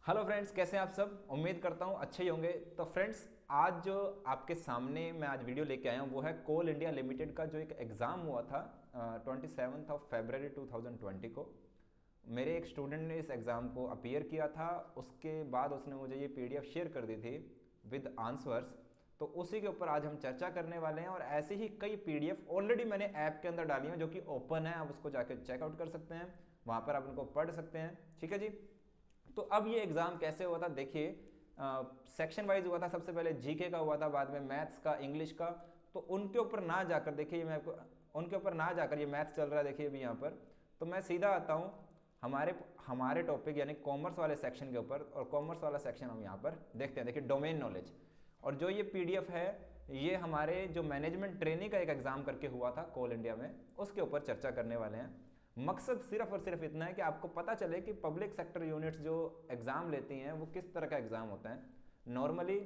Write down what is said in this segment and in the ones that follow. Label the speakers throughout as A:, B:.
A: Hello friends, कैसे हैं आप सब। उम्मीद करता हूँ अच्छे ही होंगे। तो फ्रेंड्स, आज जो आपके सामने मैं आज वीडियो लेके आया हूँ वो है कोल इंडिया लिमिटेड का जो एक एग्ज़ाम हुआ था 27 फरवरी 2020 को। मेरे एक स्टूडेंट ने इस एग्ज़ाम को अपीयर किया था। उसके बाद उसने मुझे ये पीडीएफ शेयर कर दी थी विद आंसर्स। तो उसी के ऊपर आज हम चर्चा करने वाले हैं और ऐसे ही कई पीडीएफ ऑलरेडी मैंने ऐप के अंदर डाली हैं जो कि ओपन है। आप उसको जाके चेकआउट कर सकते हैं, वहाँ पर आप उनको पढ़ सकते हैं। ठीक है जी। तो अब ये एग्ज़ाम कैसे हुआ था देखिए, सेक्शन वाइज हुआ था। सबसे पहले जीके का हुआ था, बाद में मैथ्स का, इंग्लिश का। तो उनके ऊपर ना जाकर देखिए, मैं आपको उनके ऊपर ना जाकर, ये मैथ्स चल रहा है देखिए अभी यहाँ पर। तो मैं सीधा आता हूँ हमारे हमारे टॉपिक यानी कॉमर्स वाले सेक्शन के ऊपर। और कॉमर्स वाला सेक्शन हम यहाँ पर देखते हैं। देखिए, डोमेन नॉलेज। और जो ये पीडीएफ है ये हमारे जो मैनेजमेंट ट्रेनिंग का एक एग्ज़ाम करके हुआ था कोल इंडिया में, उसके ऊपर चर्चा करने वाले हैं। मकसद सिर्फ और सिर्फ इतना है कि आपको पता चले कि पब्लिक सेक्टर यूनिट्स जो एग्ज़ाम लेती हैं वो किस तरह का एग्ज़ाम होता है। नॉर्मली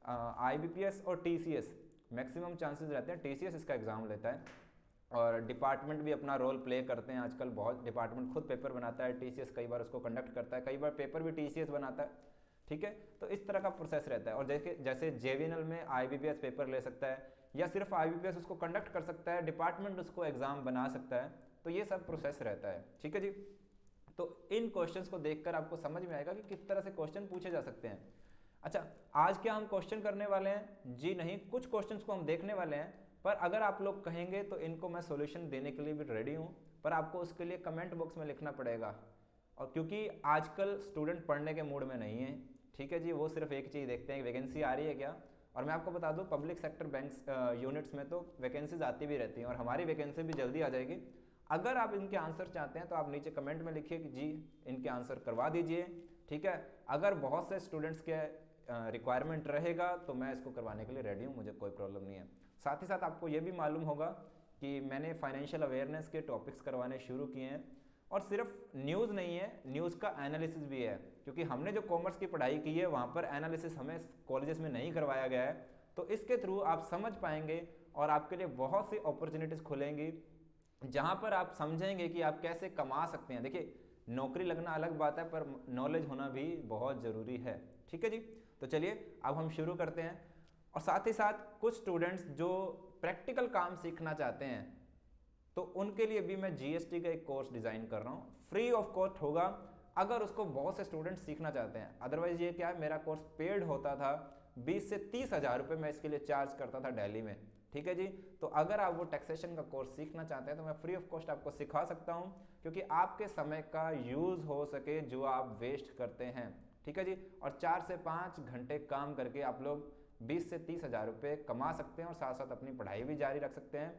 A: आईबीपीएस और टीसीएस मैक्सिमम चांसेस रहते हैं, टीसीएस इसका एग्ज़ाम लेता है। और डिपार्टमेंट भी अपना रोल प्ले करते हैं। आजकल बहुत डिपार्टमेंट खुद पेपर बनाता है, टीसीएस कई बार उसको कंडक्ट करता है, कई बार पेपर भी टीसीएस बनाता है। ठीक है, तो इस तरह का प्रोसेस रहता है। और जैसे जेवीएनएल में आईबीपीएस पेपर ले सकता है या सिर्फ आईबीपीएस उसको कंडक्ट कर सकता है, डिपार्टमेंट उसको एग्ज़ाम बना सकता है। तो ये सब प्रोसेस रहता है। ठीक है जी। तो इन क्वेश्चंस को देखकर आपको समझ में आएगा कि किस तरह से क्वेश्चन पूछे जा सकते हैं। अच्छा, आज क्या हम क्वेश्चन करने वाले हैं? जी नहीं, कुछ क्वेश्चंस को हम देखने वाले हैं। पर अगर आप लोग कहेंगे तो इनको मैं सॉल्यूशन देने के लिए भी रेडी हूं, पर आपको उसके लिए कमेंट बॉक्स में लिखना पड़ेगा। और क्योंकि आजकल स्टूडेंट पढ़ने के मूड में नहीं है, ठीक है जी, वो सिर्फ एक चीज़ देखते हैं, वैकेंसी आ रही है क्या। और मैं आपको बता दूं, पब्लिक सेक्टर बैंक्स यूनिट्स में तो वैकेंसीज आती भी रहती हैं और हमारी वैकेंसी भी जल्दी आ जाएगी। अगर आप इनके आंसर चाहते हैं तो आप नीचे कमेंट में लिखिए कि जी इनके आंसर करवा दीजिए। ठीक है, अगर बहुत से स्टूडेंट्स के रिक्वायरमेंट रहेगा तो मैं इसको करवाने के लिए रेडी हूँ, मुझे कोई प्रॉब्लम नहीं है। साथ ही साथ आपको ये भी मालूम होगा कि मैंने फाइनेंशियल अवेयरनेस के टॉपिक्स करवाने शुरू किए हैं। और सिर्फ न्यूज़ नहीं है, न्यूज़ का एनालिसिस भी है। क्योंकि हमने जो कॉमर्स की पढ़ाई की है वहाँ पर एनालिसिस हमें कॉलेजेस में नहीं करवाया गया है। तो इसके थ्रू आप समझ पाएंगे और आपके लिए बहुत सी अपॉर्चुनिटीज़ खुलेंगी जहाँ पर आप समझेंगे कि आप कैसे कमा सकते हैं। देखिए, नौकरी लगना अलग बात है, पर नॉलेज होना भी बहुत ज़रूरी है। ठीक है जी। तो चलिए अब हम शुरू करते हैं। और साथ ही साथ कुछ स्टूडेंट्स जो प्रैक्टिकल काम सीखना चाहते हैं तो उनके लिए भी मैं जीएसटी का एक कोर्स डिज़ाइन कर रहा हूँ, फ्री ऑफ कॉस्ट होगा अगर उसको बहुत से स्टूडेंट्स सीखना चाहते हैं। अदरवाइज ये क्या है, मेरा कोर्स पेड होता था, 20 से 30 हज़ार रुपये मैं इसके लिए चार्ज करता था दिल्ली में। ठीक है जी। तो अगर आप वो टैक्सेशन का कोर्स सीखना चाहते हैं तो मैं फ्री ऑफ कॉस्ट आपको सिखा सकता हूँ, क्योंकि आपके समय का यूज़ हो सके जो आप वेस्ट करते हैं। ठीक है जी। और 4 से 5 घंटे काम करके आप लोग 20 से 30 हज़ार रुपये कमा सकते हैं और साथ साथ अपनी पढ़ाई भी जारी रख सकते हैं।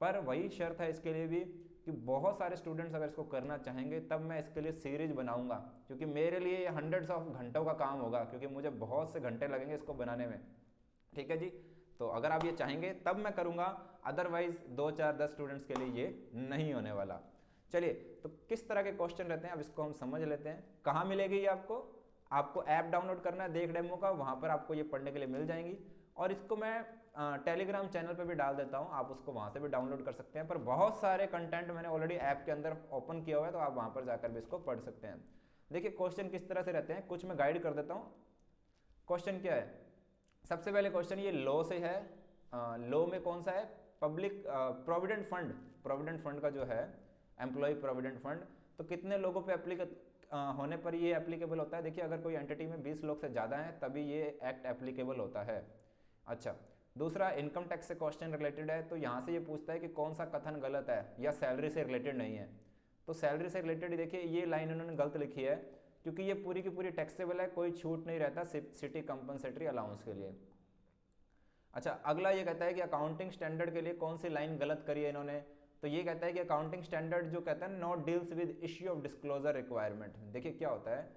A: पर वही शर्त है इसके लिए भी कि बहुत सारे स्टूडेंट्स अगर इसको करना चाहेंगे तब मैं इसके लिए सीरीज बनाऊंगा, क्योंकि मेरे लिए ये हंड्रेड्स ऑफ घंटों का काम होगा, क्योंकि मुझे बहुत से घंटे लगेंगे इसको बनाने में। ठीक है जी। तो अगर आप ये चाहेंगे तब मैं करूंगा, अदरवाइज 2 4 10 स्टूडेंट्स के लिए ये नहीं होने वाला। चलिए, तो किस तरह के क्वेश्चन रहते हैं अब इसको हम समझ लेते हैं। कहाँ मिलेगी ये आपको? आपको ऐप डाउनलोड करना है देख डेमो का, वहाँ पर आपको ये पढ़ने के लिए मिल जाएंगी। और इसको मैं टेलीग्राम चैनल पे भी डाल देता हूँ, आप उसको वहाँ से भी डाउनलोड कर सकते हैं। पर बहुत सारे कंटेंट मैंने ऑलरेडी ऐप के अंदर ओपन किया हुआ है, तो आप वहाँ पर जाकर भी इसको पढ़ सकते हैं। देखिए, क्वेश्चन किस तरह से रहते हैं, कुछ मैं गाइड कर देता हूँ। क्वेश्चन क्या है? सबसे पहले क्वेश्चन ये लॉ से है। लॉ में कौन सा है? Public provident fund. Provident fund का जो है एम्प्लॉय प्रोविडेंट फंड, तो कितने लोगों पे होने पर ये एप्लीकेबल होता है? देखिए, अगर कोई एंटिटी में 20 लोग से ज़्यादा हैं तभी ये एक्ट एप्लीकेबल होता है। अच्छा, दूसरा इनकम टैक्स से क्वेश्चन रिलेटेड है, तो यहाँ से ये पूछता है कि कौन सा कथन गलत है या सैलरी से रिलेटेड नहीं है। तो सैलरी से रिलेटेड देखिए ये लाइन उन्होंने गलत लिखी है, क्योंकि ये पूरी की पूरी टैक्सेबल है, कोई छूट नहीं रहता सिटी कंपनसेटरी अलाउंस के लिए। अच्छा, अगला ये कहता है कि अकाउंटिंग स्टैंडर्ड के लिए कौन सी लाइन गलत करी है इन्होंने। तो ये कहता है कि अकाउंटिंग स्टैंडर्ड जो कहता है not deals with issue of disclosure requirement. देखिए क्या होता है,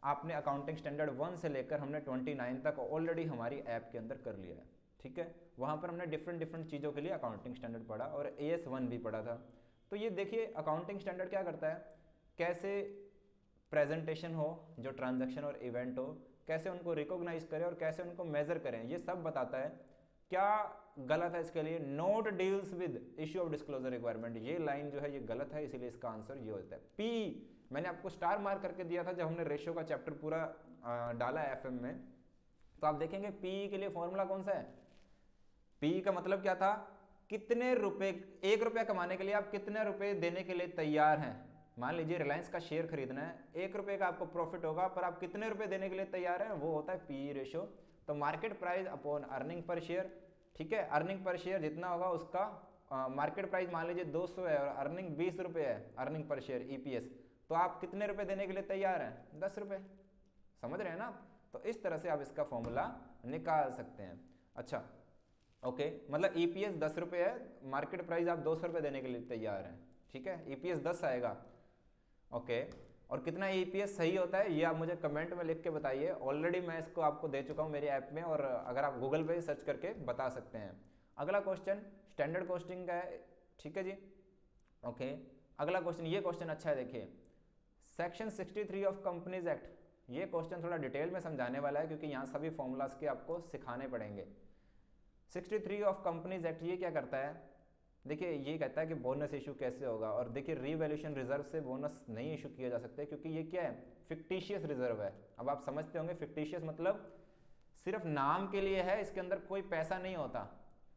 A: आपने अकाउंटिंग स्टैंडर्ड 1 से लेकर हमने 29 तक ऑलरेडी हमारी ऐप के अंदर कर लिया है। ठीक है, वहाँ पर हमने डिफरेंट चीज़ों के लिए अकाउंटिंग स्टैंडर्ड पढ़ा और AS1 भी पढ़ा था। तो ये देखिए अकाउंटिंग स्टैंडर्ड क्या करता है, कैसे प्रेजेंटेशन हो, जो ट्रांजैक्शन और इवेंट हो, कैसे उनको रिकॉग्नाइज करें और कैसे उनको मेजर करें, ये सब बताता है। क्या गलत है इसके लिए? Note deals with issue of disclosure requirement, ये लाइन जो है ये गलत है, इसीलिए इसका आंसर ये होता है। पी मैंने आपको स्टार मार्क करके दिया था जब हमने रेशियो का चैप्टर पूरा डाला है एफएम में। तो आप देखेंगे पीई के लिए फॉर्मूला कौन सा है, पीई का मतलब क्या था, कितने रुपए, 1 रुपया कमाने के लिए आप कितने रुपए देने के लिए तैयार हैं। मान लीजिए रिलायंस का शेयर खरीदना है, 1 रुपये का आपको प्रॉफिट होगा, पर आप कितने रुपए देने के लिए तैयार हैं, वो होता है पीई रेशियो। तो market price upon earning per share, ठीक है, अर्निंग पर शेयर जितना होगा उसका मार्केट प्राइस मान लीजिए 200 है और अर्निंग 20 रुपये है, अर्निंग पर शेयर ईपीएस, तो आप कितने रुपए देने के लिए तैयार हैं, 10 रुपये। समझ रहे हैं ना। तो इस तरह से आप इसका फॉर्मूला निकाल सकते हैं। अच्छा ओके, मतलब ईपीएस 10 रुपये है, मार्केट प्राइस आप 200 रुपये देने के लिए तैयार हैं, ठीक है, ईपीएस 10 आएगा। ओके, और कितना ईपीएस सही होता है ये आप मुझे कमेंट में लिख के बताइए। ऑलरेडी मैं इसको आपको दे चुका हूँ मेरी ऐप में, और अगर आप गूगल पे सर्च करके बता सकते हैं। अगला क्वेश्चन स्टैंडर्ड कॉस्टिंग का है, ठीक है जी। ओके, अगला क्वेश्चन, ये क्वेश्चन अच्छा है, देखिए सेक्शन 63 ऑफ कंपनीज एक्ट, ये क्वेश्चन थोड़ा डिटेल में समझाने वाला है क्योंकि यहाँ सभी फॉर्मूलाज के आपको सिखाने पड़ेंगे। 63 ऑफ कंपनीज एक्ट ये क्या करता है, देखिए ये कहता है कि बोनस इशू कैसे होगा, और देखिए रीवैल्यूएशन रिजर्व से बोनस नहीं इशू किया जा सकता क्योंकि ये क्या है, फिक्टिशियस रिजर्व है। अब आप समझते होंगे फिक्टिशियस मतलब सिर्फ नाम के लिए है, इसके अंदर कोई पैसा नहीं होता।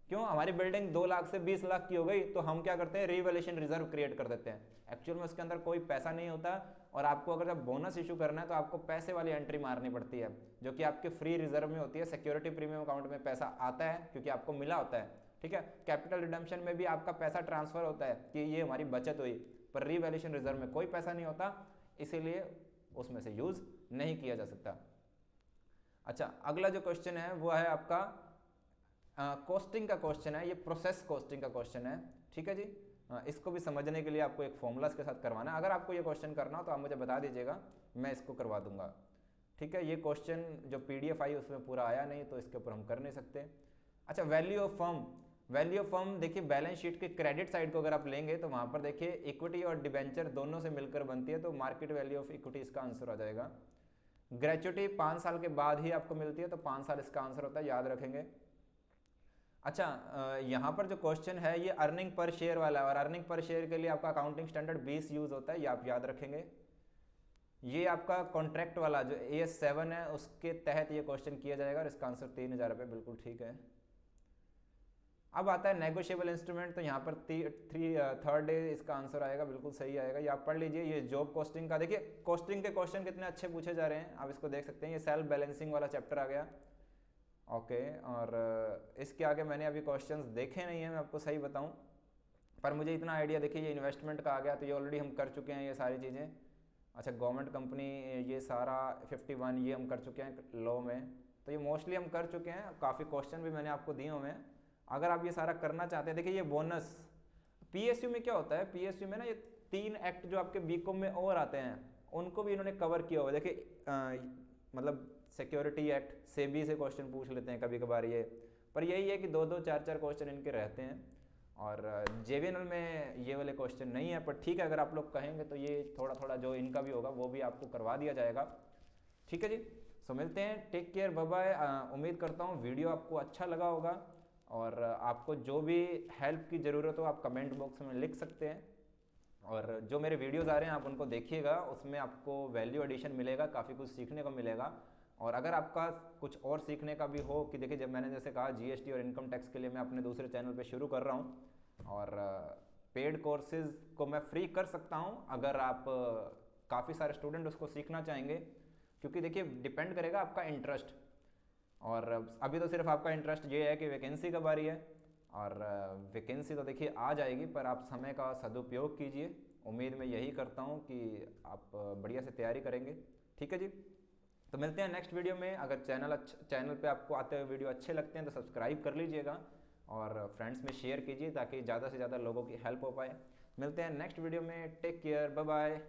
A: क्यों, हमारी बिल्डिंग 2 लाख से 20 लाख की हो गई तो हम क्या करते हैं, रीवैल्यूएशन रिजर्व क्रिएट कर देते हैं। एक्चुअल में उसके अंदर कोई पैसा नहीं होता, और आपको अगर जब बोनस इशू करना है तो आपको पैसे वाली एंट्री मारनी पड़ती है, जो कि आपके फ्री रिजर्व में होती है। सिक्योरिटी प्रीमियम अकाउंट में पैसा आता है क्योंकि आपको मिला होता है, ठीक है। कैपिटल रिडम्पशन में भी आपका पैसा ट्रांसफर होता है कि ये हमारी बचत हुई, पर रीवैल्यूएशन रिजर्व में कोई पैसा नहीं होता, इसीलिए उसमें से यूज नहीं किया जा सकता। अच्छा, अगला जो क्वेश्चन है वो है आपका कॉस्टिंग का क्वेश्चन है, ये प्रोसेस कॉस्टिंग का क्वेश्चन है, ठीक है जी। इसको भी समझने के लिए आपको एक फॉर्मूलाज के साथ करवाना है। अगर आपको ये क्वेश्चन करना हो तो आप मुझे बता दीजिएगा, मैं इसको करवा दूंगा, ठीक है। ये क्वेश्चन जो पीडीएफ आई उसमें पूरा आया नहीं तो इसके ऊपर हम कर नहीं सकते। अच्छा, value of firm, value of firm देखिए बैलेंस शीट के क्रेडिट साइड को अगर आप लेंगे तो वहाँ पर देखिए इक्विटी और डिबेंचर दोनों से मिलकर बनती है, तो मार्केट वैल्यू ऑफ इक्विटी इसका आंसर आ जाएगा। ग्रेचुटी 5 साल के बाद ही आपको मिलती है, तो 5 साल इसका आंसर होता है, याद रखेंगे। अच्छा, यहाँ पर जो क्वेश्चन है ये अर्निंग पर शेयर वाला है, और अर्निंग पर शेयर के लिए आपका अकाउंटिंग स्टैंडर्ड 20 यूज होता है, ये आप याद रखेंगे। ये आपका कॉन्ट्रैक्ट वाला जो AS7 है उसके तहत ये क्वेश्चन किया जाएगा, और इसका आंसर 3000 रुपये, बिल्कुल ठीक है। अब आता है नेगोशिएबल इंस्ट्रूमेंट, तो यहाँ पर थर्ड डे इसका आंसर आएगा, बिल्कुल सही आएगा। ये आप पढ़ लीजिए। ये जॉब कॉस्टिंग का देखिए, कॉस्टिंग के क्वेश्चन कितने अच्छे पूछे जा रहे हैं, आप इसको देख सकते हैं। ये सेल्फ बैलेंसिंग वाला चैप्टर आ गया, ओके। और इसके आगे मैंने अभी क्वेश्चंस देखे नहीं है, मैं आपको सही बताऊं, पर मुझे इतना आइडिया, देखिए ये इन्वेस्टमेंट का आ गया, तो ये ऑलरेडी हम कर चुके हैं ये सारी चीज़ें। अच्छा, गवर्नमेंट कंपनी, ये सारा 51 ये हम कर चुके हैं लॉ में, तो ये मोस्टली हम कर चुके हैं। काफ़ी क्वेश्चन भी मैंने आपको दिए हुए हैं, अगर आप ये सारा करना चाहते हैं। देखिए ये बोनस पीएसयू में क्या होता है, पीएसयू में ना ये 3 एक्ट जो आपके बीकॉम में और आते हैं उनको भी इन्होंने कवर किया हुआ है। देखिए मतलब सिक्योरिटी एक्ट, सेबी से क्वेश्चन पूछ लेते हैं कभी कभार ये, पर यही है कि 2-2, 4-4 क्वेश्चन इनके रहते हैं। और जेवीएनएल में ये वाले क्वेश्चन नहीं है, पर ठीक है, अगर आप लोग कहेंगे तो ये थोड़ा थोड़ा जो इनका भी होगा वो भी आपको करवा दिया जाएगा, ठीक है जी। सो मिलते हैं, टेक केयर, बाय बाय। उम्मीद करता हूँ वीडियो आपको अच्छा लगा होगा, और आपको जो भी हेल्प की ज़रूरत हो आप कमेंट बॉक्स में लिख सकते हैं, और जो मेरे वीडियोज़ आ रहे हैं आप उनको देखिएगा, उसमें आपको वैल्यू एडिशन मिलेगा, काफ़ी कुछ सीखने को मिलेगा। और अगर आपका कुछ और सीखने का भी हो कि देखिए, जब मैंने जैसे कहा जीएसटी और इनकम टैक्स के लिए मैं अपने दूसरे चैनल पे शुरू कर रहा हूँ, और पेड कोर्सेज को मैं फ्री कर सकता हूँ अगर आप काफ़ी सारे स्टूडेंट उसको सीखना चाहेंगे, क्योंकि देखिए डिपेंड करेगा आपका इंटरेस्ट। और अभी तो सिर्फ आपका इंटरेस्ट ये है कि वैकेंसी कब आ रही है, और वैकेंसी तो देखिए आ जाएगी, पर आप समय का सदुपयोग कीजिए। उम्मीद मैं यही करता हूँ कि आप बढ़िया से तैयारी करेंगे, ठीक है जी। तो मिलते हैं नेक्स्ट वीडियो में। अगर चैनल पे आपको आते हुए वीडियो अच्छे लगते हैं तो सब्सक्राइब कर लीजिएगा, और फ्रेंड्स में शेयर कीजिए ताकि ज़्यादा से ज़्यादा लोगों की हेल्प हो पाए। मिलते हैं नेक्स्ट वीडियो में, टेक केयर, बाय बाय।